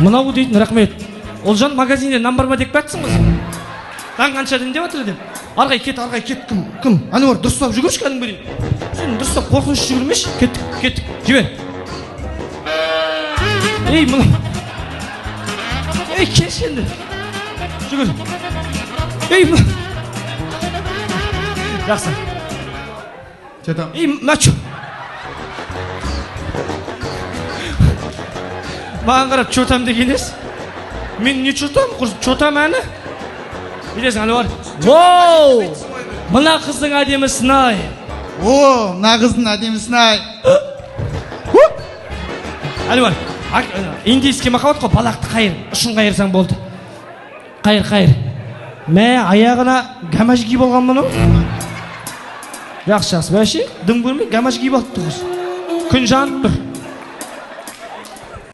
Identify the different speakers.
Speaker 1: Мынау дейтін, рахмет. Олжан магазинде нан бар ма деп бәтсің ғой. Нан қаншадан деп жатыр деп. Арғай кет, кім? Әнуар, дұрыстап жүгірші кәдімгі берейін. Сен дұрыстап қорқыныш жүгірмеші. Кеттік, жібер. Ей, мынау. Ей, кеш енді. Жүгір. Ей, мынау. Жақсы.
Speaker 2: Жетам.
Speaker 1: Ей, мәчу. Маған қарап чотам дегенес. Мен не чотам? Чотам әні? Білесің, Әнуар. Воу! Мына қыздың әдемісін ай.
Speaker 2: О, мына қыздың әдемісін ай.
Speaker 1: Әнуар, индийский махаббат қой, балақты қайыр. Ұшын қайырсаң болды. Қайыр. Мә, аяғына гамаш киіп алған мұны? Жақсы. Бәші, дым көрмей гамаш киіп алыпты қыз. Күн жанып тұр.